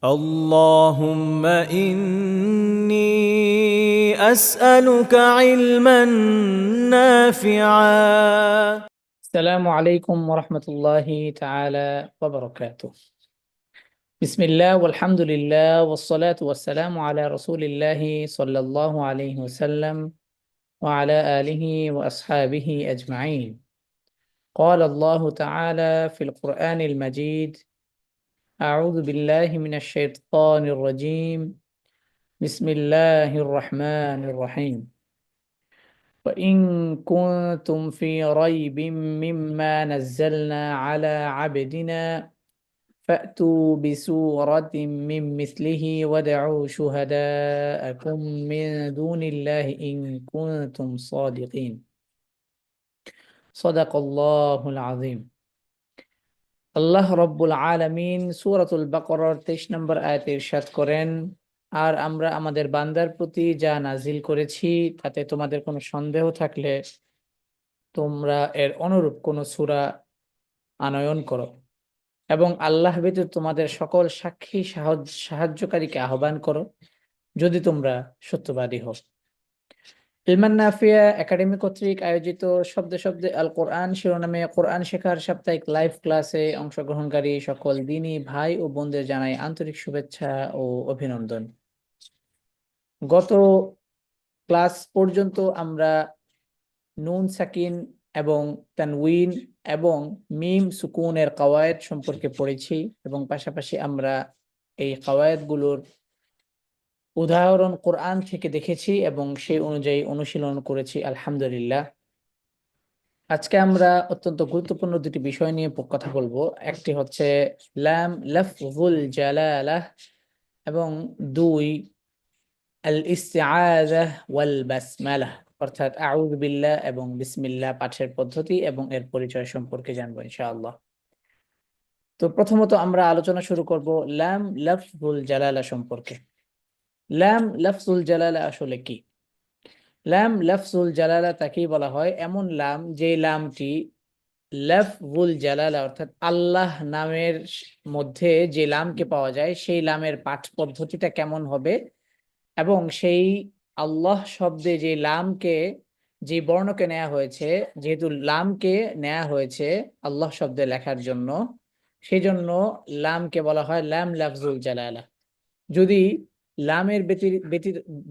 اللهم إني أسألك علما نافعا. السلام عليكم ورحمة الله تعالى وبركاته. بسم الله والحمد لله والصلاة والسلام على رسول الله صلى الله عليه وسلم وعلى آله وأصحابه أجمعين. قال الله تعالى في القرآن المجيد: أعوذ بالله من الشيطان الرجيم. بسم الله الرحمن الرحيم. وإن كنتم في ريب مما نزلنا على عبدنا فأتوا بسورة من مثله وادعوا شهداءكم من دون الله إن كنتم صادقين صدق الله العظيم. আল্লাহ রব্বুল আলামিন সূরাতুল বাকারার 23 নম্বর আয়াতে ইরশাদ করেন, আর আমরা আমাদের বান্দার প্রতি যা নাজিল করেছি তাতে তোমাদের কোনো সন্দেহ থাকলে তোমরা এর অনুরূপ কোনো সূরা আনয়ন করো এবং আল্লাহ ব্যতীত তোমাদের সকল সাক্ষী সাহায্যকারীকে আহ্বান করো যদি তোমরা সত্যবাদী হও। ইলমান নাফিয়া একাডেমি কর্তৃক আয়োজিত শব্দে শব্দে আল কোরআন শিরোনামে কোরআন শেখার সাপ্তাহিক লাইভ ক্লাসে অংশগ্রহণকারী সকল দিনী ভাই ও বোনদের জানাই আন্তরিক শুভেচ্ছা ও অভিনন্দন। গত ক্লাস পর্যন্ত আমরা নুন সাকিন এবং তানউইন এবং মিম সুকুনের কাওয়ায়েদ সম্পর্কে পড়েছি এবং পাশাপাশি আমরা এই কাওয়ায়েদগুলোর উদাহরণ কোরআন থেকে দেখেছি এবং সেই অনুযায়ী অনুশীলন করেছি আলহামদুলিল্লাহ। আজকে আমরা অত্যন্ত গুরুত্বপূর্ণ দুটি বিষয় নিয়ে কথা বলবো। একটি হচ্ছে লাম লাফজুল জালালাহ এবং দুই আল ইস্তিআযাহ ওয়াল বাসমালাহ, অর্থাৎ আউযু বিল্লাহ এবং বিসমিল্লাহ পাঠের পদ্ধতি এবং এর পরিচয় সম্পর্কে জানবো ইনশাআল্লাহ। তো প্রথমত আমরা আলোচনা শুরু করব লাম লাফজুল জালালা সম্পর্কে। লাম লাফজুল জালালা আসলে কি? লাম লাফজুল জালালা তাকেই বলা হয় এমন লাম যে লামটি লাফজুল জালালা অর্থাৎ আল্লাহ নামের মধ্যে যে লামকে পাওয়া যায় সেই লামের পাঠ পদ্ধতিটা কেমন হবে এবং সেই আল্লাহ শব্দে যে লামকে যে বর্ণকে নেওয়া হয়েছে, যেহেতু লামকে নেওয়া হয়েছে আল্লাহ শব্দে লেখার জন্য, সেই জন্য লামকে বলা হয় লাম লাফজুল জালালা। যদি লামের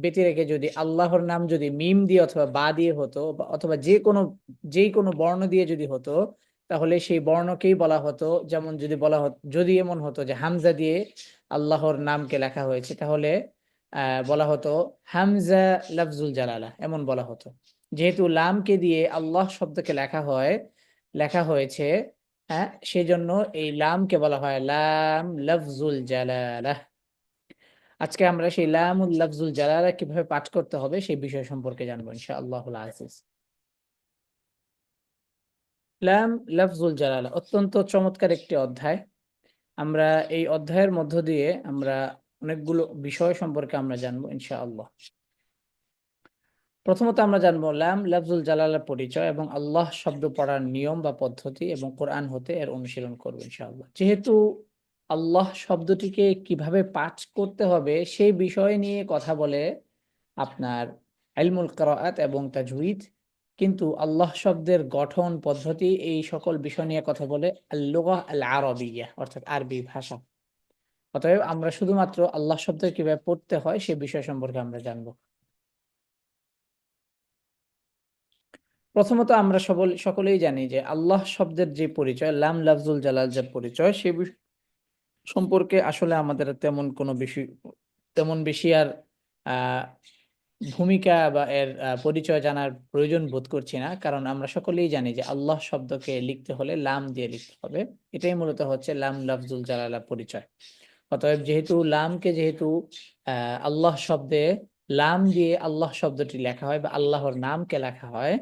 ব্যতি রেখে যদি আল্লাহর নাম যদি মিম দিয়ে অথবা বা দিয়ে হতো অথবা যেই কোনো বর্ণ দিয়ে যদি হতো, তাহলে সেই বর্ণকেই বলা হতো। যেমন যদি বলা হতো, যদি এমন হতো যে হামজা দিয়ে আল্লাহর নামকে লেখা হয়েছে, তাহলে বলা হতো হামজা লাফজুল জালালা, এমন বলা হতো। যেহেতু লামকে দিয়ে আল্লাহ শব্দকে লেখা হয়েছে, হ্যাঁ, সেই জন্য এই লামকে বলা হয় লাম লাফজুল জালালা। আজকে আমরা সেই লামুল লাফজুল জালালা কিভাবে পাঠ করতে হবে সেই বিষয় সম্পর্কে জানবো ইনশাআল্লাহুল আজিজ। লাম লাফজুল জালালা অত্যন্ত চমৎকার একটি অধ্যায়। আমরা এই অধ্যায়ের মধ্য দিয়ে আমরা অনেকগুলো বিষয় সম্পর্কে আমরা জানবো ইনশাআল্লাহ। প্রথমত আমরা জানবো লাম লাফজুল জালালার পরিচয় এবং আল্লাহ শব্দ পড়ার নিয়ম বা পদ্ধতি এবং কোরআন হতে এর অনুশীলন করবো ইনশাআল্লাহ। যেহেতু আল্লাহ শব্দটিকে কিভাবে পাঠ করতে হবে সেই বিষয় নিয়ে কথা বলে আপনার ইলমুল কিরাআত এবং তাজউইদ, কিন্তু আল্লাহ শব্দের গঠন পদ্ধতি এই সকল বিষয় নিয়ে কথা বলে আল লুগাহ আল আরাবিয়্যাহ, অর্থাৎ আরবি ভাষা। অতএব আমরা শুধুমাত্র আল্লাহ শব্দ কিভাবে পড়তে হয় সেই বিষয় সম্পর্কে আমরা জানবো। প্রথমত আমরা সকলেই জানি যে আল্লাহ শব্দের যে পরিচয়, লাম লাফজুল জালাল যে পরিচয়, সে সম্পর্কে আসলে আমাদের তেমন বেশি আর আহ, ভূমিকা বা এর পরিচয় জানার প্রয়োজন বোধ করছি না, কারণ আমরা সকলেই জানি যে আল্লাহ শব্দকে লিখতে হলে লাম দিয়ে লিখতে হবে। এটাই মূলত হচ্ছে লাম লাফজুল জালালা পরিচয়। অতএব যেহেতু আল্লাহ শব্দে লাম দিয়ে আল্লাহ শব্দটি লেখা হয় বা আল্লাহর নামকে লেখা হয়,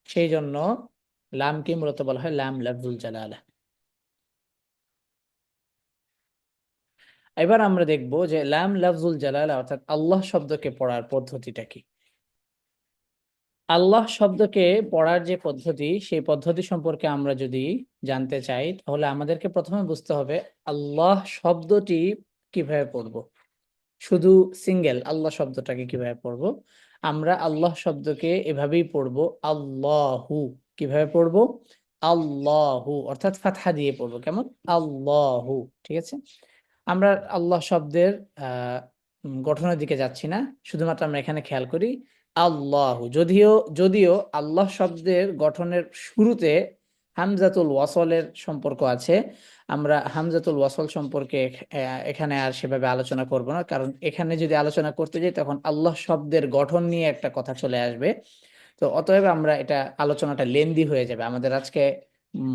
সেই জন্য লামকে মূলত বলা হয় লাম লাফজুল জালালা। এবার আমরা দেখব যে লাম লাফজুল জালালা অর্থাৎ আল্লাহ শব্দকে পড়ার পদ্ধতিটা কি। আল্লাহ শব্দকে পড়ার যে পদ্ধতি, সেই পদ্ধতি সম্পর্কে আমরা যদি জানতে চাই, তাহলে আমাদেরকে প্রথমে বুঝতে হবে আল্লাহ শব্দটি কিভাবে পড়বো? শুধু সিঙ্গেল আল্লাহ শব্দটাকে কিভাবে পড়বো? আমরা আল্লাহ শব্দকে এভাবেই পড়বো, আল্লাহু। কিভাবে পড়বো? আল্লাহু, অর্থাৎ ফাতহা দিয়ে পড়বো। কেমন? আল্লাহু। ঠিক আছে? আমরা আল্লাহ শব্দের গঠনের দিকে যাচ্ছি না, শুধুমাত্র আমরা এখানে খেয়াল করি আল্লাহু। যদিও যদিও আল্লাহ শব্দের গঠনের শুরুতে হামজাতুল ওয়াসলের সম্পর্ক আছে, আমরা হামজাতুল ওয়াসল সম্পর্কে এখানে আর সেভাবে আলোচনা করব না, কারণ এখানে যদি আলোচনা করতে যাই তখন আল্লাহ শব্দের গঠন নিয়ে একটা কথা চলে আসবে। তো অতএব আমরা এটা আলোচনাটা লেন্দি হয়ে যাবে আমাদের। আজকে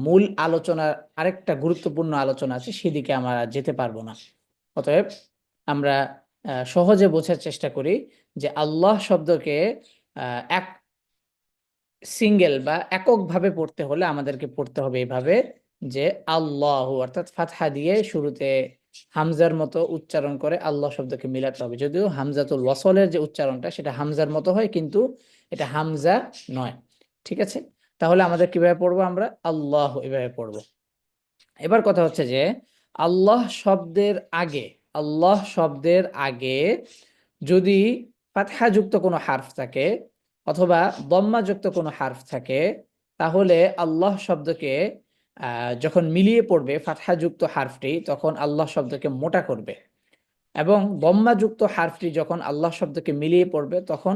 মূল আলোচনার আরেকটা গুরুত্বপূর্ণ আলোচনা আছে, সেদিকে আমরা আর যেতে পারবো না। অতএব আমরা সহজে বোঝার চেষ্টা করি যে আল্লাহ শব্দকে এক সিঙ্গেল বা এককভাবে পড়তে হলে আমাদেরকে পড়তে হবে এভাবে, যে আল্লাহ, অর্থাৎ ফাতহা দিয়ে শুরুতে হামজার মতো উচ্চারণ করে আল্লাহ শব্দকে মিলাতে হবে। যদিও হামজাতুল ওয়াসলের যে উচ্চারণটা সেটা হামজার মতো হয়, কিন্তু এটা হামজা নয়। ঠিক আছে? তাহলে আমাদের কিভাবে পড়বো? আমরা আল্লাহ এভাবে পড়বো। এবার কথা হচ্ছে যে আল্লাহ শব্দের আগে, আল্লাহ শব্দের আগে যদি ফাতহাযুক্ত কোনো হারফ থাকে অথবা দম্মাযুক্ত কোনো হারফ থাকে, তাহলে আল্লাহ শব্দকে যখন মিলিয়ে পড়বে ফাতহাযুক্ত হারফটি, তখন আল্লাহ শব্দকে মোটা করবে। এবং দম্মাযুক্ত হারফটি যখন আল্লাহ শব্দকে মিলিয়ে পড়বে, তখন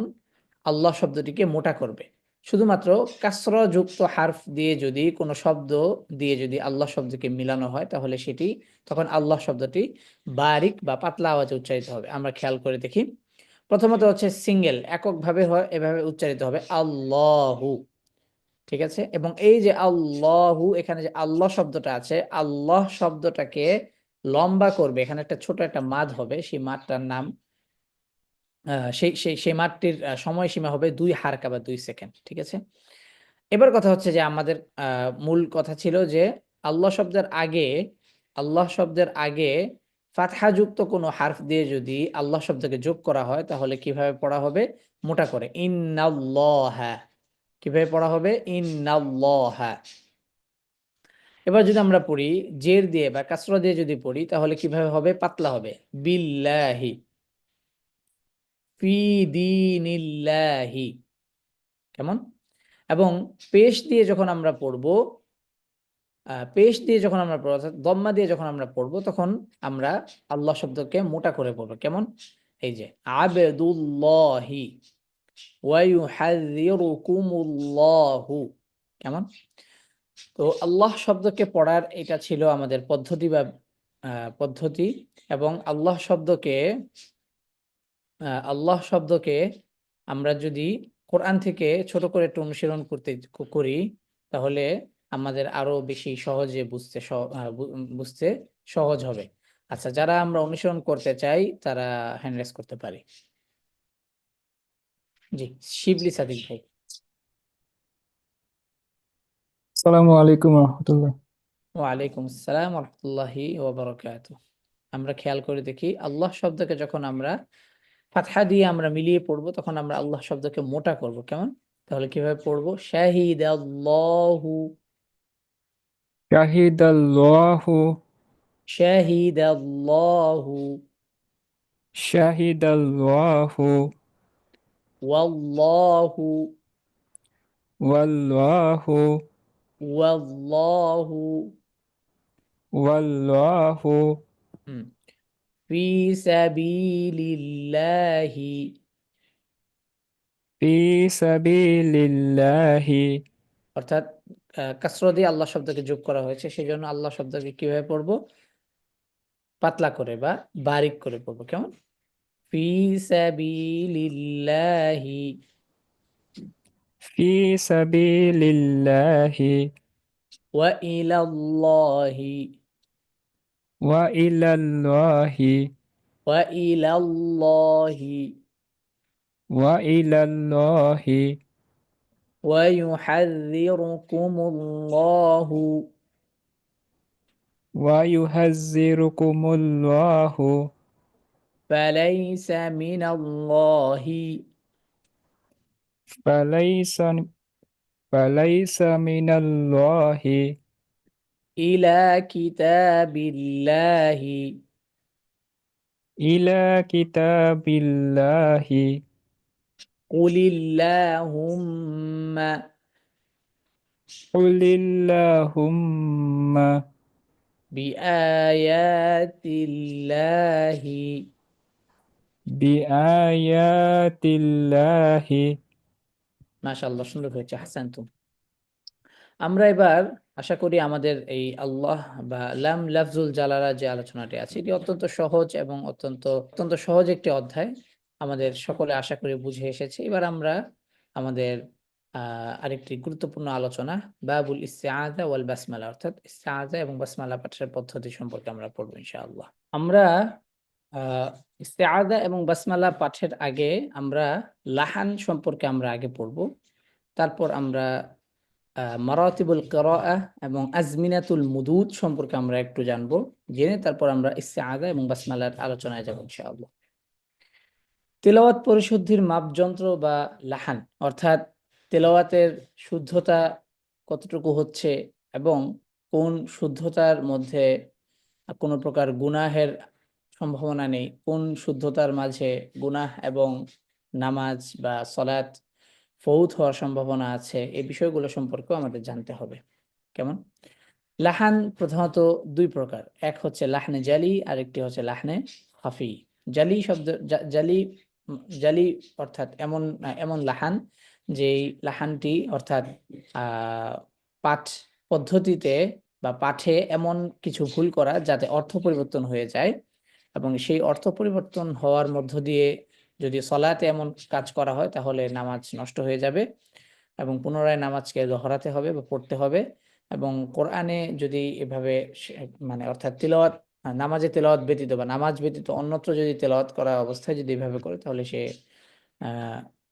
আল্লাহ শব্দটিকে মোটা করবে। শুধুমাত্র কাসরাযুক্ত হারফ দিয়ে যদি কোনো শব্দ দিয়ে যদি আল্লাহ শব্দকে মিলানো হয়, তাহলে সেটি তখন আল্লাহ শব্দটি বারিক বা পাতলা আওয়াজে উচ্চারিত হবে। আমরা খেয়াল করে দেখি। প্রথমত হচ্ছে সিঙ্গেল, এককভাবে হয়, এভাবে উচ্চারিত হবে আল্লাহু। ঠিক আছে? এবং এই যে আল্লাহু, এখানে যে আল্লাহ শব্দটা আছে, আল্লাহ শব্দটাকে লম্বা করবে। এখানে একটা ছোট একটা মাদ হবে, সেই মাদটার নাম সেই মাদটির সময়সীমা হবে ২ হারকা বা ২ সেকেন্ড। ঠিক আছে? এবার কথা হচ্ছে যে আমাদের মূল কথা ছিল যে আল্লাহ শব্দের আগে, আল্লাহ শব্দের আগে ফাতহাযুক্ত কোনো হারফ দিয়ে যদি আল্লাহ শব্দকে যোগ করা হয়, তাহলে কিভাবে পড়া হবে? মোটা করে ইন্নাল্লাহা। কিভাবে পড়া হবে? ইন্নাল্লাহা। এবার যদি আমরা পড়ি জের দিয়ে বা কাসরা দিয়ে যদি পড়ি, তাহলে কিভাবে হবে? পাতলা হবে। বিল্লাহি, ফি দীনিল্লাহি। কেমন? এবং পেশ দিয়ে যখন আমরা পড়বো, পেশ দিয়ে যখন আমরা পড়বো, অর্থাৎ দম্মা দিয়ে যখন আমরা পড়বো, তখন আমরা আল্লাহ শব্দকে মোটা করে পড়বো। কেমন? এই যে আবেদুল্লাহি ওয়া ইউহাযযিরুকুমুল্লাহু। কেমন? তো আল্লাহ শব্দকে পড়ার এটা ছিল আমাদের পদ্ধতি বা পদ্ধতি। এবং আল্লাহ শব্দকে আমরা যদি কোরআন থেকে ছোট করে একটু অনুশীলন করি, তাহলে আমাদের আরো বেশি সহজে বুঝতে সহজ হবে। আচ্ছা, যারা আমরা অনুসরণ করতে চাই তারা হ্যান্ড রেজ করতে পারি। জি, শিবলি সাদিক ভাই। আসসালামু আলাইকুম রহমতুল্লাহ। ওয়ালাইকুম আসসালাম ওয়া রাহমাতুল্লাহি ওয়া বারাকাতুহু। আমরা খেয়াল করে দেখি আল্লাহ শব্দকে যখন আমরা ফাতহা দিয়ে আমরা মিলিয়ে পড়বো, তখন আমরা আল্লাহ শব্দকে মোটা করব। কেমন? তাহলে কিভাবে পড়বো? শাহিদাল্লাহু, শাহিদাল্লাহু, শাহিদাল্লাহু, শাহিদাল্লাহু, ওয়াল্লাহু, ওয়াল্লাহু, ওয়াল্লাহু, ওয়াল্লাহু, হুম, ফি সাবিলিল্লাহি। ফি সাবিলিল্লাহি। অর্থাৎ কাসরা দিয়ে আল্লাহ শব্দকে যোগ করা হয়েছে, সেই জন্য আল্লাহ শব্দকে কিভাবে পড়বো? পাতলা করে বা বারিক করে পড়বো। কেমন? ফি সাবিলিল্লাহি, ফি সাবিলিল্লাহি, ওয়া ইলাল্লাহি, ওয়া ইলাল্লাহি, ওয়া ইলাল্লাহি, ওয়া ইলাল্লাহি, ওয়া ইউহাযযিরুকুমুল্লাহু, ওয়া ইউহাযযিরুকুমুল্লাহু, ফালাইসা মিনাল্লাহি ফালাইসা ফালাইসা মিনাল্লাহি ইলা কিতাবিল্লাহি إلى كتاب الله কুলিল্লাহুম্মা قل اللهم বিআয়াতিল্লাহি بآيات الله মাশাআল্লাহ, সুন্দর হয়েছে, আহসানতুম। আমরা এবার আশা করি আমাদের এই আল্লাহ বা লাম লাফজুল জালালা যে আলোচনাটি আছে, এটি অত্যন্ত সহজ এবং অত্যন্ত অত্যন্ত সহজ একটি অধ্যায়, আমাদের সকলে আশা করি বুঝে এসেছে। এবার আমরা আমাদের আরেকটি গুরুত্বপূর্ণ আলোচনা, বাবুল ইস্তিআযা ওয়াল বাসমালা, অর্থাৎ ইস্তিআযা এবং বাসমালা পাঠের পদ্ধতি সম্পর্কে আমরা পড়বো ইনশাআল্লাহ। আমরা ইস্তিআযা এবং বাসমালা পাঠের আগে আমরা লাহান সম্পর্কে আমরা আগে পড়বো, তারপর আমরা মারাতিবুল কিরাআহ এবং আজমিনাতুল মুদুদ সম্পর্কে আমরা একটু জানবো, জেনে তারপর আমরা ইস্তিআযা এবং বাসমালার আলোচনায় যাব ইনশাআল্লাহ। তেলাওয়াত পরিশুদ্ধির মাপযন্ত্র বা লাহান, অর্থাৎ তেলাওয়াতের শুদ্ধতা কতটুকু হচ্ছে এবং কোন শুদ্ধতার মধ্যে কোনো প্রকার গুনাহের সম্ভাবনা নেই, কোন শুদ্ধতার মাঝে গুনাহ এবং নামাজ বা সলাত ফৌত হওয়ার সম্ভাবনা আছে, এই বিষয়গুলো সম্পর্কেও আমাদের জানতে হবে। কেমন? লাহান প্রধানত দুই প্রকার, এক হচ্ছে লাহনে জালি, আর একটি হচ্ছে লাহনে খাফি। জালি শব্দ জালি জালি অর্থাৎ এমন এমন লাহান, যেই লাহানটি অর্থাৎ পাঠ পদ্ধতিতে বা পাঠে এমন কিছু ভুল করা যাতে অর্থ পরিবর্তন হয়ে যায়, এবং সেই অর্থ পরিবর্তন হওয়ার মধ্য দিয়ে যদি সলাতে এমন কাজ করা হয় তাহলে নামাজ নষ্ট হয়ে যাবে এবং পুনরায় নামাজকে দোহরাতে হবে বা পড়তে হবে। এবং কোরআনে যদি এভাবে মানে অর্থাৎ তিলাওয়াত, নামাজে তেলাওয়াত ব্যতীত বা নামাজ ব্যতীত অন্যত্র যদি তেলাওয়াত করা অবস্থায় যদি এভাবে করে তাহলে সে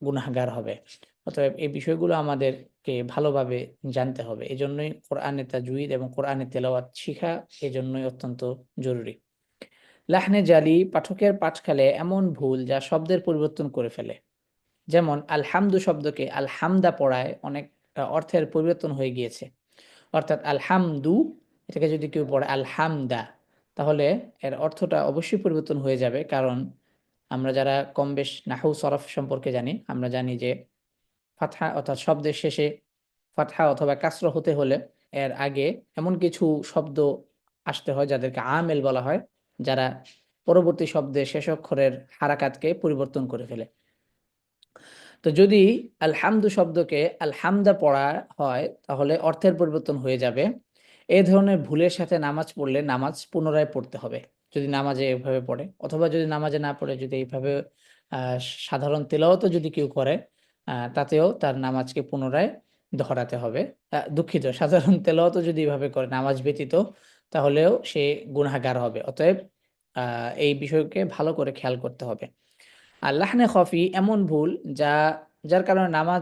গুনাহগার হবে। অতএব এই বিষয়গুলো আমাদেরকে ভালোভাবে জানতে হবে। এজন্যই কোরআনে তাজউইদ এবং কোরআনে তেলাওয়াত শিখা এজন্যই অত্যন্ত জরুরি। লাহনে জালি পাঠকের পাঠকালে এমন ভুল যা শব্দের পরিবর্তন করে ফেলে। যেমন আলহামদু শব্দকে আলহামদা পড়ায় অনেক অর্থের পরিবর্তন হয়ে গিয়েছে। অর্থাৎ আলহামদু এটাকে যদি কেউ পড়ে আলহামদা, তাহলে এর অর্থটা অবশ্যই পরিবর্তন হয়ে যাবে। কারণ আমরা যারা কম বেশ নাহু সরফ সম্পর্কে জানি, আমরা জানি যে ফাতহা অর্থাৎ শব্দের শেষে ফাতহা অথবা কাসরা হতে হলে এর আগে এমন কিছু শব্দ আসতে হয় যাদেরকে আমেল বলা হয়, যারা পরবর্তী শব্দের শেষ অক্ষরের হারাকাতকে পরিবর্তন করে ফেলে। তো যদি আলহামদু শব্দকে আলহামদা পড়া হয় তাহলে অর্থের পরিবর্তন হয়ে যাবে। এই ধরনের ভুলের সাথে নামাজ পড়লে নামাজ পুনরায় পড়তে হবে, যদি নামাজে এভাবে পড়ে, অথবা যদি নামাজে না পড়ে যদি এইভাবে সাধারণ তেলাওয়াতও যদি কেউ করে তাতেও তার নামাজকে পুনরায় দহরাতে হবে। দুঃখিত, সাধারণ তেলাওয়াতও যদি এভাবে করে নামাজ ব্যতীত, তাহলেও সে গুনাহগার হবে। অতএব এই বিষয়কে ভালো করে খেয়াল করতে হবে। আর লাহনে খফি এমন ভুল যার কারণে নামাজ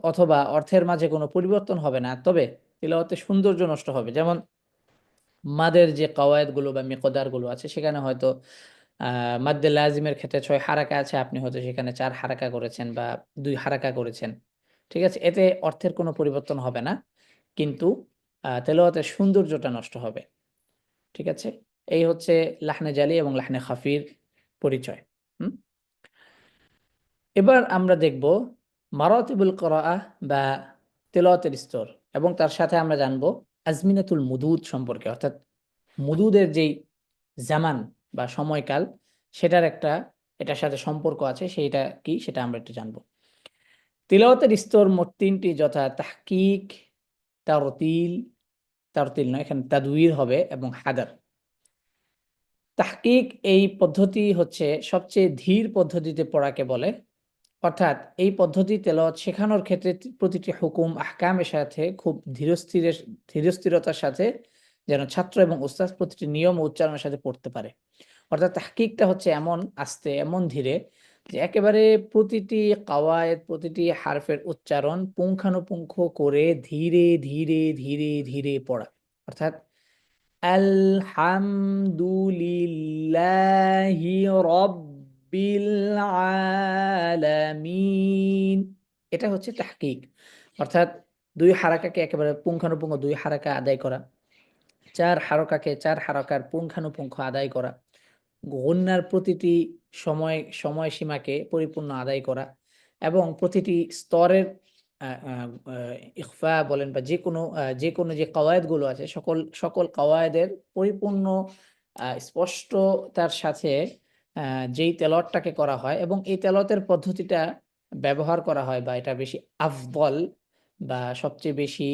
অথবা অর্থের মাঝে কোনো পরিবর্তন হবে না, তবে তিলাওয়াতের সৌন্দর্য নষ্ট হবে। যেমন মাদের যে কওয়ায়েদগুলো বা মিকদারগুলো আছে, সেখানে হয়তো মাদ্দে লাজিমের ক্ষেত্রে 6 হারাকা আছে, আপনি হয়তো সেখানে 4 হারাকা করেছেন বা 2 হারাকা করেছেন। ঠিক আছে? এতে অর্থের কোনো পরিবর্তন হবে না, কিন্তু তেলাওয়াতের সৌন্দর্যটা নষ্ট হবে। ঠিক আছে? এই হচ্ছে লাহনে জালি এবং লাহনে খাফির পরিচয়। হুম? এবার আমরা দেখব মারাতিবুল কিরাআহ বা তিলাওয়াতের স্তর, এবং তার সাথে আমরা জানব আজমিনাতুল মুদুদ সম্পর্কে, অর্থাৎ মুদুদের যেই জামান বা সময়কাল, সেটার একটা এটার সাথে সম্পর্ক আছে, সেইটা কি সেটা আমরা একটু জানব। তিলাওয়াতের স্তর মোট 3টি, যথা তাহকিক, তারতিল, তারতিল নয় এখানে তাদউইর হবে, এবং হাদার। তাহকিক এই পদ্ধতি হচ্ছে সবচেয়ে ধীর পদ্ধতিতে পড়াকে বলে, অর্থাৎ এই পদ্ধতি তেলাওয়াত শেখানোর ক্ষেত্রে প্রতিটি হুকুম আহকামের সাথে খুব ধীরস্থিরতার সাথে যেন ছাত্র এবং উস্তাদ প্রতিটি নিয়ম ও উচ্চারণের সাথে পড়তে পারে। অর্থাৎ তাহকিকটা হচ্ছে এমন আস্তে এমন ধীরে যে একেবারে প্রতিটি কাওয়ায়েদ প্রতিটি হারফের উচ্চারণ পুঙ্খানুপুঙ্খ করে ধীরে ধীরে ধীরে ধীরে পড়া। অর্থাৎ আলহামদুলিল্লাহি রব্বিল আলামিন, এটা হচ্ছে তাহকিক। অর্থাৎ 2 হারাকাকে একেবারে পুঙ্খানুপুঙ্খ 2 হারাকা আদায় করা, 4 হারকাকে 4 হারকার পুঙ্খানুপুঙ্খ আদায় করা, গুণনার প্রতিটি সময়সীমাকে পরিপূর্ণ আদায় করা এবং প্রতিটি স্তরের ইখফা বলেন বা যে কোনো যে কওয়ায়েদগুলো আছে সকল কওয়ায়েদের পরিপূর্ণ স্পষ্টতার সাথে যেই তেলাওয়াতটাকে করা হয় এবং এই তেলাওয়াতের পদ্ধতিটা ব্যবহার করা হয় বা এটা বেশি আফদল বা সবচেয়ে বেশি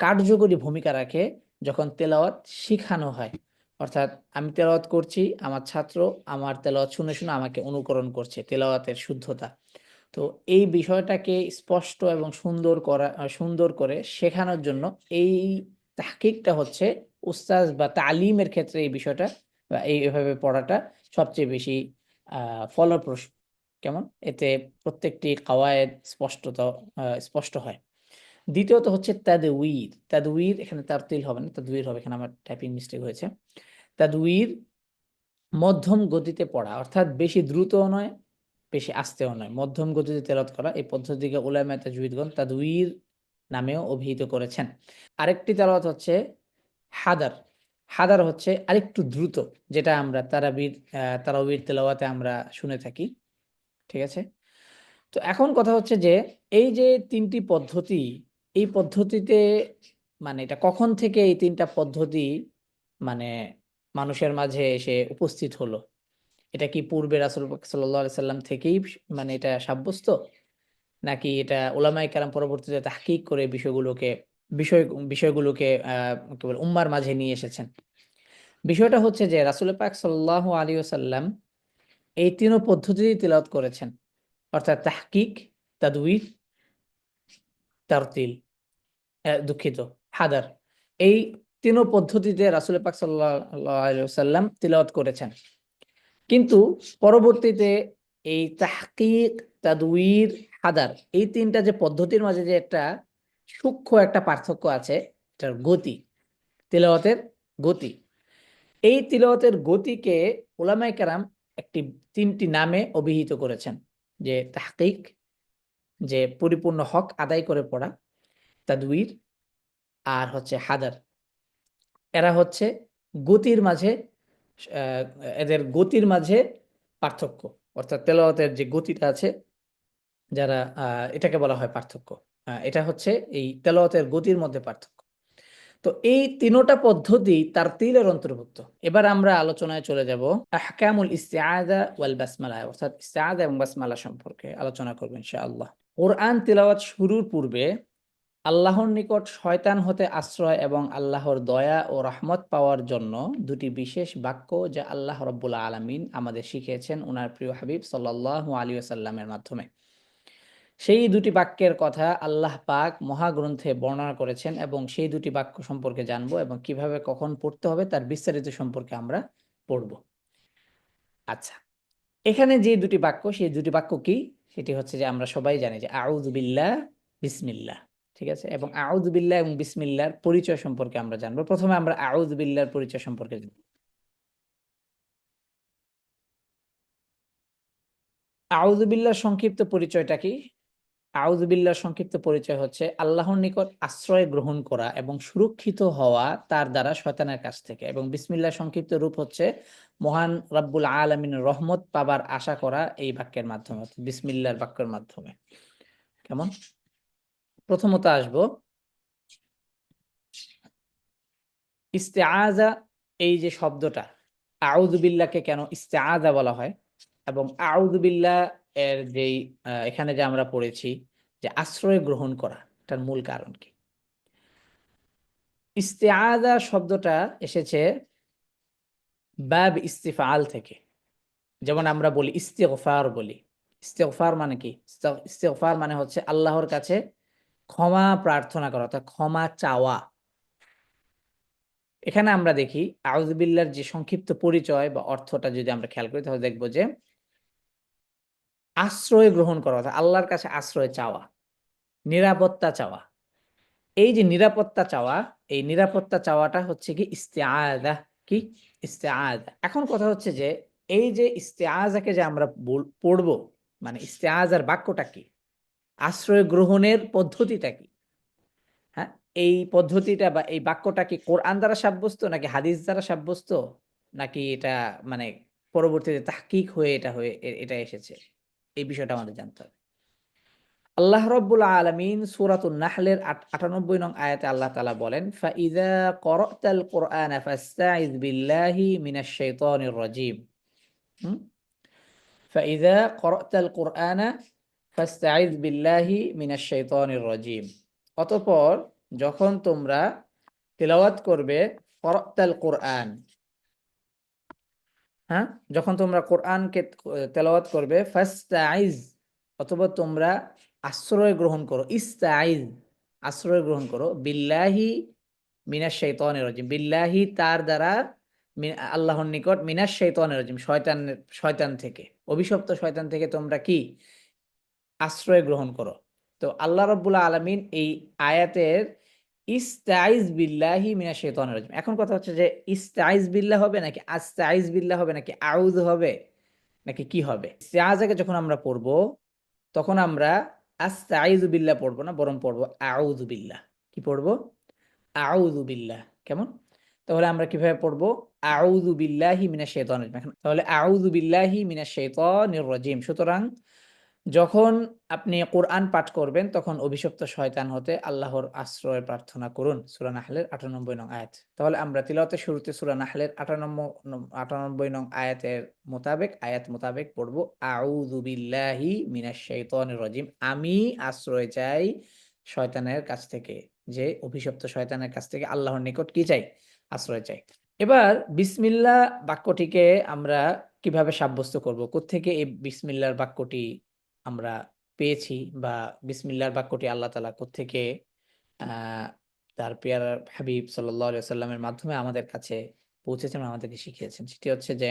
কার্যকরী ভূমিকা রাখে যখন তেলাওয়াত শিখানো হয়। অর্থাৎ আমি তেলাওয়াত করছি, আমার ছাত্র আমার তেলাওয়াত শুনে শুনে আমাকে অনুকরণ করছে, তেলাওয়াতের শুদ্ধতা। তো এই বিষয়টাকে স্পষ্ট এবং সুন্দর করে শেখানোর জন্য এই তাহকিকটা হচ্ছে উস্তাজ বা তালিমের ক্ষেত্রে এই বিষয়টা বা এইভাবে পড়াটা সবচেয়ে বেশি ফলপ্রসূ। কেমন? এতে প্রত্যেকটি কাওয়ায়েদ স্পষ্ট হয়। দ্বিতীয়ত হচ্ছে তাদওয়ীর। তাদওয়ীর এখানে তারতিল হবে না, তাদওয়ীর হবে, এখানে আমার টাইপিং মিস্টেক হয়েছে। তাদওয়ীর মধ্যম গতিতে পড়া, অর্থাৎ বেশি দ্রুতও নয়, বেশি আস্তেও নয়, মধ্যম গতিতে তেলাওয়াত করা। এই পদ্ধতিকে উলামায়ে তাজউইদগণ তাদওয়ীর নামেও অভিহিত করেছেন। আরেকটি তেলাওয়াত হচ্ছে হাদার। হাদার হচ্ছে আরেকটু দ্রুত, যেটা আমরা তারাবির তেলাওয়াতে আমরা শুনে থাকি। ঠিক আছে? তো এখন কথা হচ্ছে যে এই যে ৩ টি পদ্ধতি, এই পদ্ধতিতে মানে এটা কখন থেকে এই ৩ টা পদ্ধতি মানে মানুষের মাঝে এসে উপস্থিত হলো? এটা কি পূর্বে রাসূল পাক সাল্লাল্লাহু আলাইহি সাল্লাম থেকেই মানে এটা সাব্যস্ত? নাকি এটা উলামায়ে কেরাম পরবর্তীতে তাহকিক করে বিষয়গুলোকে কি বলে উম্মার মাঝে নিয়ে এসেছেন? বিষয়টা হচ্ছে যে রাসূল পাক সাল্লাল্লাহু আলাইহি ওয়াসাল্লাম এই ৩ পদ্ধতিতেই তিলাওয়াত করেছেন। অর্থাৎ তাহকিক, তাদওয়ীর, তারতিল, দুঃখিত, হাদার। এই ৩ পদ্ধতিতে রাসূল পাক সাল্লাল্লাহু আলাইহি ওয়াসাল্লাম তিলাওয়াত করেছেন। কিন্তু পরবর্তীতে এই তাহকিক, তাদওয়ীর, হাদার এই ৩ টা যে পদ্ধতির মাঝে যে একটা সূক্ষ্ম একটা পার্থক্য আছে, এটার গতি, তিলাওয়াতের গতি। এই তিলাওয়াতের গতিকে উলামায়ে কেরাম ৩টি নামে অভিহিত করেছেন। যে তাহকিক, যে পরিপূর্ণ হক আদায় করে পড়া, তাদওয়ীর আর হচ্ছে হাদার। এরা হচ্ছে গতির মাঝে আ এদের গতির মাঝে পার্থক্য। অর্থাৎ তেলাওয়াতের যে গতিটা আছে যারা এটাকে বলা হয় পার্থক্য। এটা হচ্ছে এই তেলাওয়াতের গতির মধ্যে পার্থক্য। তো এই ৩ টা পদ্ধতি তারতিলের অন্তর্ভুক্ত। এবার আমরা আলোচনায় চলে যাব আহকামুল ইস্তিআযা ওয়াল বাসমালা, অর্থাৎ ইস্তিআযা এবং বাসমালা সম্পর্কে আলোচনা করব ইনশাআল্লাহ। কোরআন তিলাওয়াত শুরুর পূর্বে আল্লাহর নিকট শয়তান হতে আশ্রয় এবং আল্লাহর দয়া ও রহমত পাওয়ার জন্য ২টি বিশেষ বাক্য যা আল্লাহ রাব্বুল আলামিন আমাদের শিখিয়েছেন উনার প্রিয় হাবিব সাল্লাল্লাহু আলাইহি ওয়াসাল্লামের মাধ্যমে। সেই ২টি বাক্যের কথা আল্লাহ পাক মহাগ্রন্থে বর্ণনা করেছেন এবং সেই ২টি বাক্য সম্পর্কে জানবো এবং কিভাবে কখন পড়তে হবে তার বিস্তারিত সম্পর্কে আমরা পড়ব। আচ্ছা, এখানে যে ২টি বাক্য, সেই ২টি বাক্য কি? সেটি হচ্ছে যে আমরা সবাই জানি যে আউযু বিল্লাহ, বিসমিল্লাহ। ঠিক আছে? এবং আউযু বিল্লাহ এবং বিসমিল্লাহর পরিচয় সম্পর্কে আমরা জানবো। প্রথমে আমরা আউযু বিল্লাহর পরিচয় সম্পর্কে জানব। আউযু বিল্লাহর সংক্ষিপ্ত পরিচয়টা কি? আউযু বিল্লাহর সংক্ষিপ্ত পরিচয় হচ্ছে আল্লাহর নিকট আশ্রয় গ্রহণ করা এবং সুরক্ষিত হওয়া তার দ্বারা শয়তানের কাছ থেকে, এবং বিসমিল্লাহর সংক্ষিপ্ত রূপ হচ্ছে মহান রব্বুল আলামিনের রহমত পাবার আশা করা এই বাক্যের মাধ্যমে, অর্থাৎ বিসমিল্লাহর বাক্যের মাধ্যমে। কেমন? প্রথমত আসবো ইস্তেআযা, এই যে শব্দটা, আউযু বিল্লাহকে কেন ইস্তেআযা বলা হয় এবং আউযু বিল্লাহ এর যেই এখানে যে আমরা পড়েছি যে আশ্রয় গ্রহণ করা, এটার মূল কারণ কি? ইস্তেআযা শব্দটা এসেছে বাব ইস্তিফআল থেকে। যেমন আমরা বলি ইস্তিগফার বলি। ইস্তিগফার মানে কি? ইস্তিগফার মানে হচ্ছে আল্লাহর কাছে ক্ষমা প্রার্থনা করা, অর্থাৎ ক্ষমা চাওয়া। এখানে আমরা দেখি আউযু বিল্লাহর যে সংক্ষিপ্ত পরিচয় বা অর্থটা যদি আমরা খেয়াল করি তাহলে দেখব যে আশ্রয় গ্রহণ করা, অর্থাৎ আল্লাহর কাছে আশ্রয় চাওয়া, নিরাপত্তা চাওয়া। এই যে নিরাপত্তা চাওয়া, এই নিরাপত্তা চাওয়াটা হচ্ছে কি ইস্তিআযা। কি? ইস্তিআযা। এখন কথা হচ্ছে যে এই যে ইস্তিআযাকে যে আমরা পড়বো, মানে ইস্তিআযার বাক্যটা কি? আশ্রয় গ্রহণের পদ্ধতিটা কি? হ্যাঁ? এই পদ্ধতিটা বা এই বাক্যটা কি কোরআন দ্বারা সাব্যস্ত নাকি হাদিস দ্বারা সাব্যস্ত? নাকি এটা মানে পরবর্তীতে তাহকিক হয়ে এটা এসেছে, এই বিষয়টা আমাদের জানতে হবে। আল্লাহ রব্বুল আলামিন সূরাতুন নাহলের ৯৮ নং আয়াতে আল্লাহ তাআলা বলেন, ফাইযা ক্বরাতাল কুরআনা ফাস্তাইয বিল্লাহি মিনাশ শাইতানির রাজীম। হুম? ফাইযা ক্বরাতাল কুরআনা ফাস্তাইয বিল্লাহি মিনাশ শাইতানির রাজীম। অতঃপর যখন তোমরা তিলাওয়াত করবে, ক্বরাতাল কুরআন, হ্যাঁ, যখন তোমরা কোরআনকে তেলাওয়াত করবে, ফাস্তাইজ, অথবা তোমরা আশ্রয় গ্রহণ করো, ইস্তাইজ, আশ্রয় গ্রহণ করো, বিল্লাহি মিনাশ শাইতানির রাজিম, বিল্লাহি তার দ্বারা, আল্লাহর নিকট, মিনাশ শাইতানির রাজিম শয়তান থেকে, অভিশপ্ত শয়তান থেকে তোমরা কি আশ্রয় গ্রহণ করো। তো আল্লাহ রাব্বুল আলামিন এই আয়াতের ইস্তাইজ বিল্লাহি মিনাশ শাইতানির রাজিম, এখন কথা হচ্ছে যে ইস্তাইজ বিল্লাহ হবে নাকি আস্তাইজ বিল্লাহ হবে নাকি আউযু হবে নাকি কি হবে? ইস্তিআযাকে যখন আমরা পড়ব তখন আমরা আস্তাইযু বিল্লাহ পড়ব না, বরং পড়ব আউযু বিল্লাহ। কি পড়ব? আউযু বিল্লাহ। কেমন? তাহলে আমরা কিভাবে পড়ব? আউযু বিল্লাহি মিনাশ শাইতানির রাজিম। এখন তাহলে আউযু বিল্লাহি মিনাশ শাইতানির রাজিম। সুতরাং যখন আপনি কোরআন পাঠ করবেন তখন অভিশপ্ত শয়তান হতে আল্লাহর আশ্রয় প্রার্থনা করুন। সূরা নাহলের ৯৮ নং আয়াত। তাহলে আমরা তিলাওয়াতের শুরুতে সূরা নাহলের ৯৮ নং আয়াত মোতাবেক পড়ব, আউযু বিল্লাহি মিনাশ শাইতানির রাজিম। আমি আশ্রয় চাই শয়তানের কাছ থেকে, যে অভিশপ্ত শয়তানের কাছ থেকে আল্লাহর নিকট কি চাই? আশ্রয় চাই। এবার বিসমিল্লাহ বাক্যটিকে আমরা কিভাবে সাব্যস্ত করব? কোত্থেকে এই বিসমিল্লাহর বাক্যটি আমরা পেয়েছি, বা বিসমিল্লাহর বাক্যটি আল্লাহ তাআলা কোত্থেকে তার প্রিয় হাবিব সাল্লাল্লাহু আলাইহি ওয়াসাল্লামের মাধ্যমে আমাদের কাছে পৌঁছেছেন, আমাদেরকে শিখিয়েছেন। সেটি হচ্ছে যে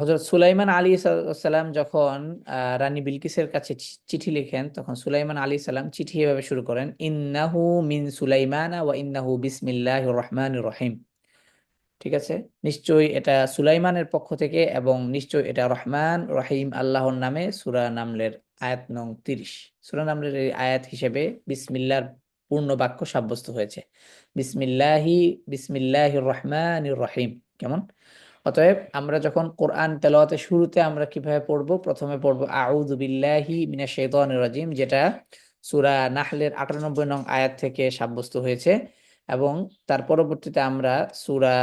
হযরত সুলাইমান সালাম যখন রানী বিলকিসের কাছে চিঠি লিখেন, তখন সুলাইমান সালাম চিঠি এভাবে শুরু করেন, ইন্নাহু মিন সুলাইমানা ওয়া ইন্নাহু বিসমিল্লাহির রহমানির রহিম। ঠিক আছে? নিশ্চয়ই এটা সুলাইমানের পক্ষ থেকে এবং নিশ্চয়ই এটা রহমান রহিম আল্লাহর নামে। সূরা নামলের আয়াত নং ৩০। সূরা নামলের এই আয়াত হিসেবে বিসমিল্লাহর পূর্ণ বাক্য সাব্যস্ত হয়েছে। বিসমিল্লাহির রহমানির রহিম। কেমন? অতএব আমরা যখন কোরআন তেলাওয়াতের শুরুতে আমরা কিভাবে পড়ব? প্রথমে পড়ব আউযু বিল্লাহি মিনাশ শাইতানির রাজিম, যেটা সূরা নাহলের ৯৮ নং আয়াত থেকে সাব্যস্ত হয়েছে, এবং তার পরবর্তীতে আমরা সূরা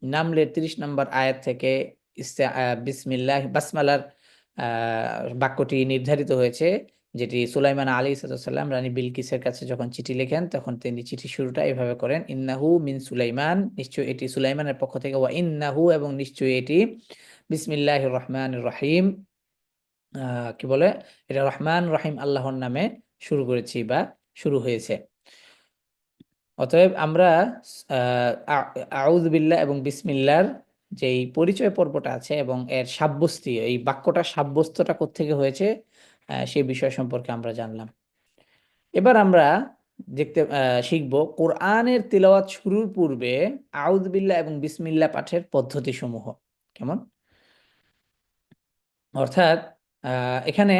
নামলের ৩০ নম্বর আয়াত থেকে বাসমালার বাক্যটি নির্ধারিত হয়েছে, যেটি সুলাইমান সালাম রানী বিলকিসের কাছে যখন চিঠি লেখেন তখন তিনি চিঠি শুরুটা এভাবে করেন, ইন্নাহু মিন সুলাইমান, নিশ্চয়ই এটি সুলাইমানের পক্ষ থেকে, ওয়া ইন্নাহু, এবং নিশ্চয়ই এটি, বিসমিল্লাহির রহমানির রহিম, কি বলে, এটা রহমান রহিম আল্লাহর নামে শুরু করেছি বা শুরু হয়েছে। অতএব আমরা আউযু বিল্লাহ এবং বিসমিল্লাহর যেই পরিচয় পর্বটা আছে এবং এর সাব্যস্তি, এই বাক্যটা সাব্যস্তটা কোত্থেকে হয়েছে সেই বিষয় সম্পর্কে আমরা জানলাম। এবার আমরা শিখব কোরআনের তিলাওয়াত শুরুর পূর্বে আউযু বিল্লাহ এবং বিসমিল্লাহ পাঠের পদ্ধতিসমূহ। কেমন? অর্থাৎ এখানে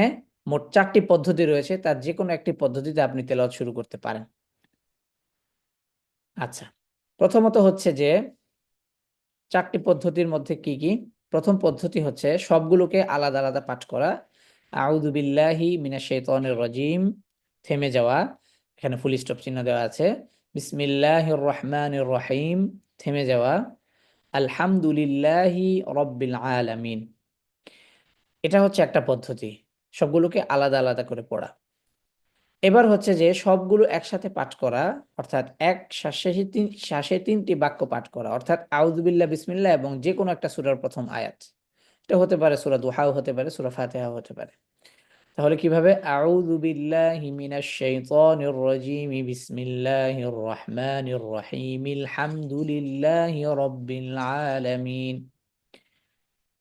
মোট ৪টি পদ্ধতি রয়েছে, তার যেকোনো একটি পদ্ধতিতে আপনি তেলাওয়াত শুরু করতে পারেন। আচ্ছা, প্রথমত হচ্ছে যে ৪টি পদ্ধতির মধ্যে কি, কি? প্রথম পদ্ধতি হচ্ছে সবগুলোকে আলাদা, আলাদা পাঠ করা। আউযু বিল্লাহি মিনাশ শাইতানির রাজিম, থেমে যাওয়া, এখানে ফুল স্টপ চিহ্ন দেওয়া আছে। বিসমিল্লাহির রহমানির রহিম, থেমে যাওয়া। আলহামদুলিল্লাহি রাব্বিল আলামিন। এটা হচ্ছে একটা পদ্ধতি, সবগুলোকে আলাদা, আলাদা করে পড়া। এবার হচ্ছে যে সবগুলো একসাথে পাঠ করা, অর্থাৎ এক শ্বাসে ৩টি বাক্য পাঠ করা, অর্থাৎ আউযু বিল্লাহ, বিসমিল্লাহ এবং যেকোনো একটা সূরার প্রথম আয়াত। এটা হতে পারে সূরা দুহাও হতে পারে, সূরা ফাতিহাও হতে পারে। তাহলে কিভাবে? আউযু বিল্লাহি মিনাশ শাইতানির রাজিম, বিসমিল্লাহির রহমানির রহিম, আলহামদুলিল্লাহি রাব্বিল আলামিন।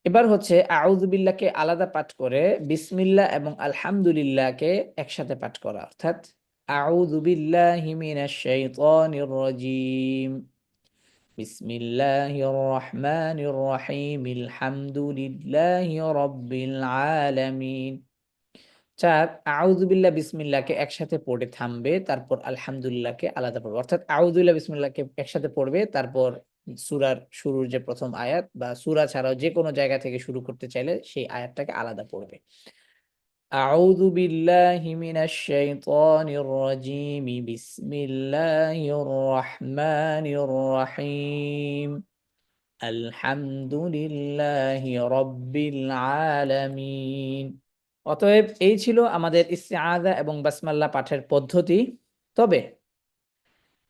এবার হচ্ছে আউযু বিল্লাহকে আলাদা পাঠ করে বিসমিল্লাহ এবং আলহামদুলিল্লাহকে একসাথে পাঠ করা, অর্থাৎ আউযু বিল্লাহি মিনাশ শাইতানির রাজিম, বিসমিল্লাহির রহমানির রহিম, আলহামদুলিল্লাহি রাব্বিল আলামিন। ৪, আউযু বিল্লাহ বিসমিল্লাহকে একসাথে পড়ে থামবে, তারপর আলহামদুলিল্লাহকে আলাদা পড়বে, অর্থাৎ আউযু বিল্লাহ বিসমিল্লাহকে একসাথে পড়বে, তারপর সূরার শুরুর যে প্রথম আয়াত বা সূরা ছাড়াও যে কোনো জায়গা থেকে শুরু করতে চাইলে সেই আয়াতটাকে আলাদা পড়বে। আউযু বিল্লাহি মিনাশ শাইতানির রাজীম। বিসমিল্লাহির রহমানির রহিম। আলহামদুলিল্লাহি রাব্বিল আলামিন। অতএব এই ছিল আমাদের ইস্তিআযা এবং বাসমাল্লাহ পাঠের পদ্ধতি। তবে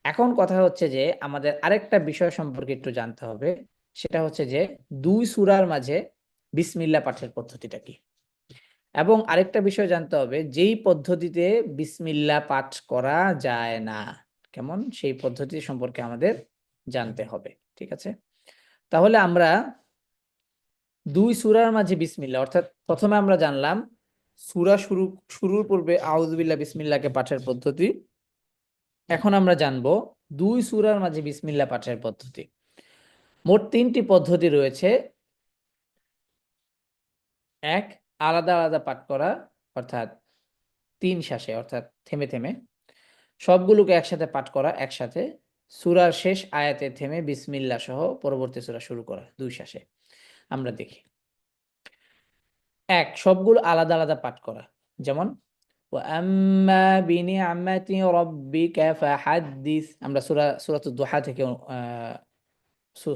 এখন কথা হচ্ছে যে আমাদের আরেকটা বিষয় সম্পর্কে একটু জানতে হবে। সেটা হচ্ছে যে ২ সূরার মাঝে বিসমিল্লাহ পাঠের পদ্ধতিটা কি? এবং আরেকটা বিষয় জানতে হবে যেই পদ্ধতিতে বিসমিল্লাহ পাঠ করা যায় না। কেমন? সেই পদ্ধতি সম্পর্কে আমাদের জানতে হবে। ঠিক আছে? তাহলে আমরা ২ সূরার মাঝে বিসমিল্লাহ অর্থাৎ প্রথমে আমরা জানলাম সূরা শুরুর পূর্বে আউযু বিল্লাহ বিসমিল্লাহকে পাঠের পদ্ধতি। এখন আমরা জানবো ২ সূরার মাঝে বিসমিল্লাহ পাঠের পদ্ধতি। মোট ৩ টি পদ্ধতি রয়েছে। ১ আলাদা, আলাদা পাঠ করা অর্থাৎ ৩ শ্বাসে অর্থাৎ থেমে, থেমে। সবগুলোকে একসাথে পাঠ করা একসাথে। সূরার শেষ আয়াতে থেমে বিসমিল্লাহ সহ পরবর্তী সূরা শুরু করা ২ শ্বাসে। আমরা দেখি। ১ সবগুলো আলাদা, আলাদা পাঠ করা। যেমন ওয়াম্মা বিনিআমাতি রাব্বিকা ফাহাদ্দিস। আমরা সূরাতুদ দুহা থেকে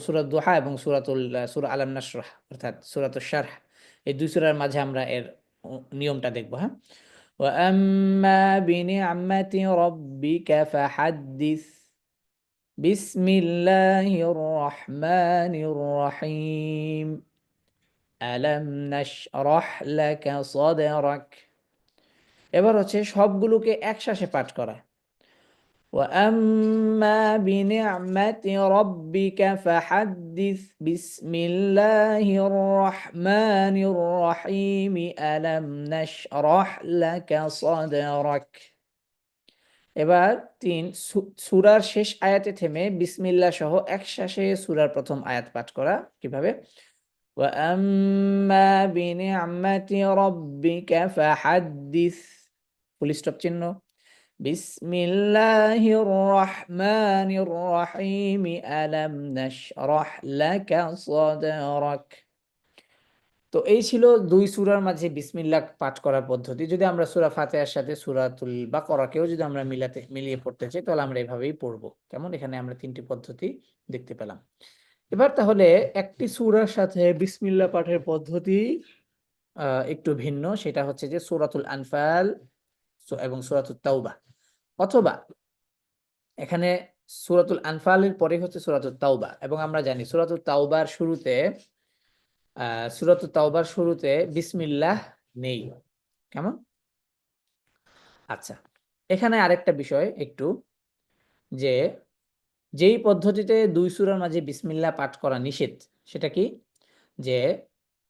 সূরা দুহা এবং সূরা আলাম নাশরাহ অর্থাৎ সূরাতুশ শারহ এই ২ সূরার মাঝে আমরা এর নিয়মটা দেখব, হ্যাঁ? ওয়াম্মা বিনিআমাতি রাব্বিকা ফাহাদ্দিস। বিসমিল্লাহির রহমানির রহিম। আলাম নাশরাহ লাকা সাদরাক। এবার হচ্ছে সবগুলোকে একসাথে পাঠ করা। وأما بنعمة ربك فحدث. بسم الله الرحمن الرحيم. ألم نشرح لك صدرك. এবার ৩ সূরার শেষ আয়াতে থেমে বিসমিল্লাহ সহ একসাথে সূরার প্রথম আয়াত পাঠ করা। কিভাবে? وأما بنعمة ربك فحدث। ফুল স্টপ চিহ্ন। বিসমিল্লাহির রহমানির রহিম। আলাম নাশরাহ লাকা সাদরাক। তো এই ছিল ২ সূরার মাঝে বিসমিল্লাহ পাঠ করার পদ্ধতি। যদি আমরা সূরা ফাতিহার সাথে সূরাতুল বাকারাকেও যদি আমরা মিলিয়ে পড়তে চাই তাহলে আমরা এভাবেই পড়ব। কেমন? এখানে আমরা ৩ টি পদ্ধতি দেখতে পেলাম। এবার তাহলে একটি সূরার সাথে বিসমিল্লাহ পাঠের পদ্ধতি একটু ভিন্ন। সেটা হচ্ছে যে সূরাতুল আনফাল এবং সূরাতুত তাওবা। অথবা এখানে সূরাতুল আনফালের পরে হচ্ছে সূরাতুত তাওবা এবং আমরা জানি সূরাতুত তাওবার শুরুতে বিসমিল্লাহ নেই। কেমন? আচ্ছা। এখানে আরেকটা বিষয় একটু যে যেই পদ্ধতিতে ২ সূরার মাঝে বিসমিল্লাহ পাঠ করা নিষেধ সেটা কি? যে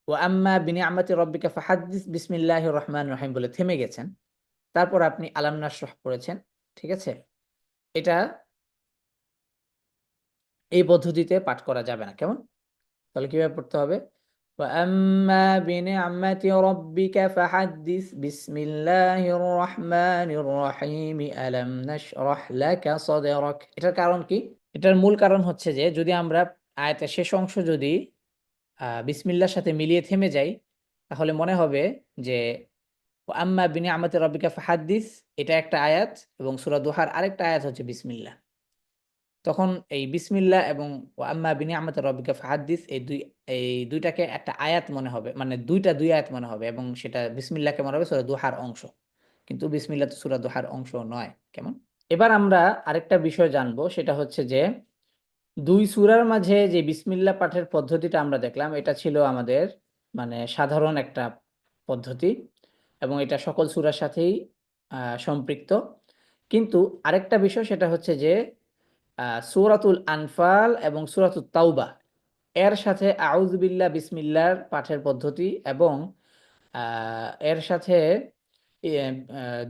ওয়াম্মা বিনিআমাতি রাব্বিকা ফাহাদ্দিস বিসমিল্লাহির রহমানির রহিম বলে থেমে গেছেন। তারপর আপনি আলাম নাশরাহ পড়েছেন। ঠিক আছে? এটা এই পদ্ধতিতে পাঠ করা যাবে না। কেমন? তাহলে কিভাবে পড়তে হবে? وأما بنعمة ربك فحدث. بسم الله الرحمن الرحيم. ألم نشرح لك صدرك. এটার কারণ কি? এটার মূল কারণ হচ্ছে যে যদি আমরা আয়াতের শেষ অংশ যদি বিসমিল্লাহর সাথে মিলিয়ে থেমে যাই তাহলে মনে হবে যে ওয়াম্মা বিনিআমাতি রাব্বিকা ফাহাদ্দিস এটা একটা আয়াত এবং সূরা দুহার আরেকটা আয়াত হচ্ছে বিসমিল্লাহ। তখন এই বিসমিল্লাহ এবং ওয়াম্মা বিনিআমাতি রাব্বিকা ফাহাদ্দিস এই ২ টাকে একটা আয়াত মনে হবে। মানে ২ আয়াত মনে হবে এবং সেটা বিসমিল্লাহকে মনে হবে সূরা দুহার অংশ। কিন্তু বিসমিল্লাহ তো সূরা দুহার অংশ নয়। কেমন? এবার আমরা আরেকটা বিষয় জানবো সেটা হচ্ছে যে ২ সূরার মাঝে যে বিসমিল্লাহ পাঠের পদ্ধতিটা আমরা দেখলাম এটা ছিল আমাদের মানে সাধারণ একটা পদ্ধতি এবং এটা সকল সূরার সাথেই সম্পৃক্ত। কিন্তু আরেকটা বিষয় সেটা হচ্ছে যে সূরাতুল আনফাল এবং সূরাতুত তাওবা এর সাথে আউযু বিল্লাহ বিসমিল্লাহর পাঠের পদ্ধতি এবং এর সাথে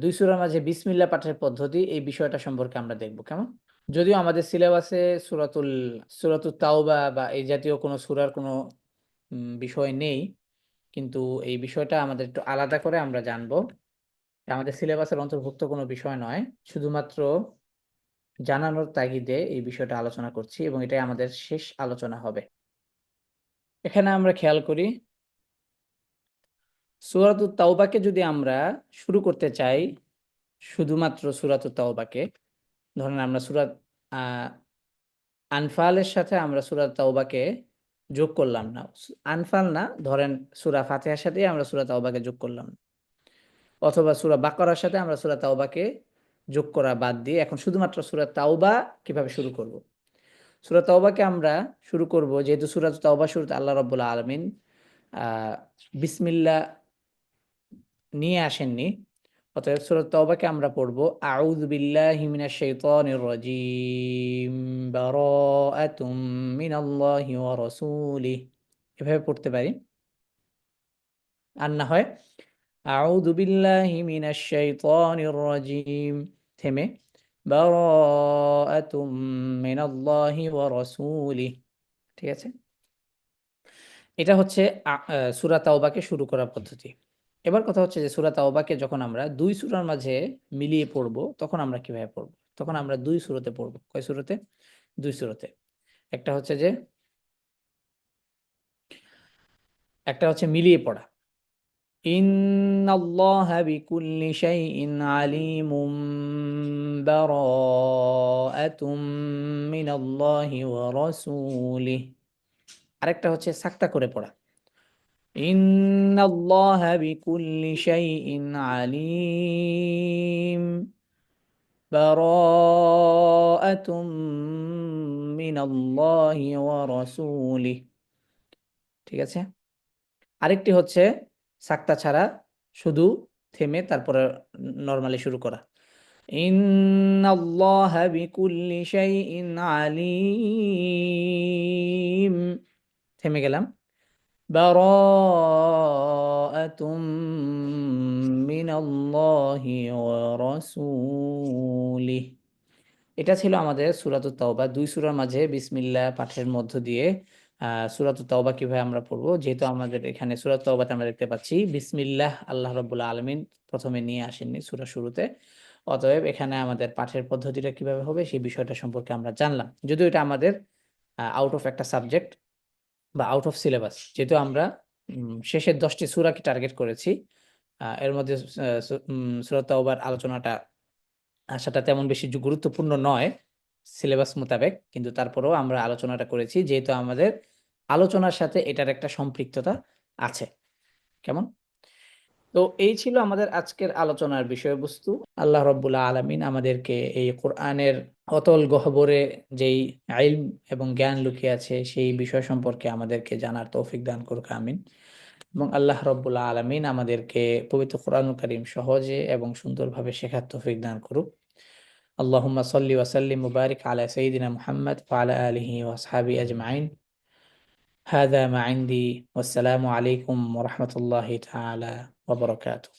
২ সূরার মাঝে বিসমিল্লাহ পাঠের পদ্ধতি এই বিষয়টা সম্পর্কে আমরা দেখব। কেমন? যদিও আমাদের সিলেবাসে সূরাতুত তাওবা বা এই জাতীয় কোনো সূরার কোনো বিষয় নেই। কিন্তু এই বিষয়টা আমাদের একটু আলাদা করে আমরা জানবো। আমাদের সিলেবাসের অন্তর্ভুক্ত কোনো বিষয় নয়। শুধুমাত্র জানানোর তাগিদে এই বিষয়টা আলোচনা করছি এবং এটাই আমাদের শেষ আলোচনা হবে। এখানে আমরা খেয়াল করি সূরাতুত তাওবাকে যদি আমরা শুরু করতে চাই, শুধুমাত্র সূরাতুত তাওবাকে, ধরেন আমরা সূরাত আনফালের সাথে আমরা সূরা তাওবাকে যোগ করলাম না। আনফাল না, ধরেন সূরা ফাতিহার সাথেই আমরা সূরা তাওবাকে যোগ করলাম না। অথবা সূরা বাকারার সাথে আমরা সূরা তাওবাকে যোগ করা বাদ দিয়ে এখন শুধুমাত্র সূরা তাওবা কিভাবে শুরু করব? সূরা তাওবাকে আমরা শুরু করব, যেহেতু সূরা তাওবা শুরুতে আল্লাহ রাব্বুল আলামিন আ বিসমিল্লাহ নিয়ে আসেননি। অতএব সূরা তাওবাকে আমরা পড়ব আউযু বিল্লাহি মিনাশ শাইতানির রাজীম বারাআতুম মিনাল্লাহি ওয়া রাসূলিহি, এভাবে পড়তে পারি। আর না হয় আউযু বিল্লাহি মিনাশ শাইতানির রাজীম থেমে বারাআতুম মিনাল্লাহি ওয়া রাসূলিহি। ঠিক আছে? এটা হচ্ছে সূরা তাওবাকে শুরু করার পদ্ধতি। এবার কথা হচ্ছে যে সূরা তাওবাকে যখন আমরা ২ সূরার মাঝে মিলিয়ে পড়ব, তখন আমরা কিভাবে পড়ব? তখন আমরা ২ সূরাতে পড়ব। কয় সূরাতে? ২ সূরাতে। একটা হচ্ছে যে একটা হচ্ছে মিলিয়ে পড়া। ইন্নাল্লাহা বিকুল্লি শাইইন আলিমুম বারাআতুম মিনাল্লাহি ওয়া রাসূলিহি। আরেকটা হচ্ছে সাক্তা করে পড়া। ইন্নাল্লাহা বিকুল্লি শাইইন আলিম বারাআতুম মিনাল্লাহি ওয়া রাসূলিহি। ঠিক আছে? আরেকটি হচ্ছে সাক্তা ছাড়া শুধু থেমে তারপরে নরমালি শুরু করা। ইন্নাল্লাহা বিকুল্লি শাইইন আলিম, থেমে গেলাম। বারাআতুম মিনাল্লাহি ওয়া রাসূলিহি। এটা ছিল আমাদের সূরাতুত তাওবা। ২ সূরার মাঝে বিসমিল্লাহ পাঠের মধ্য দিয়ে সূরাতুত তাওবা কিভাবে আমরা পড়বো? যেহেতু আমাদের এখানে সূরাতুত তাওবাতে আমরা দেখতে পাচ্ছি বিসমিল্লাহ আল্লাহ রাব্বুল আলামিন ১ম এ নিয়ে আসেননি সূরার শুরুতে। অতএব এখানে আমাদের পাঠের পদ্ধতিটা কিভাবে হবে সেই বিষয়টা সম্পর্কে আমরা জানলাম। যদিও এটা আমাদের আউট অফ একটা সাবজেক্ট বা আউট অফ সিলেবাস। যেহেতু আমরা শেষের ১০ টি সূরাকে টার্গেট করেছি। এর মধ্যে সূরা তাওবার আলোচনাটা আসাটা তেমন বেশি গুরুত্বপূর্ণ নয় সিলেবাস মোতাবেক। কিন্তু তারপরেও আমরা আলোচনাটা করেছি যেহেতু আমাদের আলোচনার সাথে এটার একটা সম্পৃক্ততা আছে। কেমন? তো এই ছিল আমাদের আজকের আলোচনার বিষয়বস্তু। আল্লাহ রাব্বুল আলামিন আমাদেরকে এই কোরআনের অতল গহ্বরে যেই ইলম এবং জ্ঞান লুকিয়ে আছে সেই বিষয় সম্পর্কে আমাদেরকে জানার তৌফিক দান করুক, আমিন। এবং আল্লাহ রাব্বুল আলামিন আমাদেরকে পবিত্র কোরআনুল কারীম সহজে এবং সুন্দরভাবে শেখার তৌফিক দান করুক। আল্লাহুম্মা সাল্লি ওয়া সাল্লিম ওয়া বারিক আলা সাইয়্যিদিনা মুহাম্মদ ওয়া আলা আলিহি ওয়া আসহাবিহি আজমাইন। হাযা মা ইনদি ওয়াসসালামু আলাইকুম ওয়া রাহমাতুল্লাহি তাআলা ওয়া বারাকাতুহু।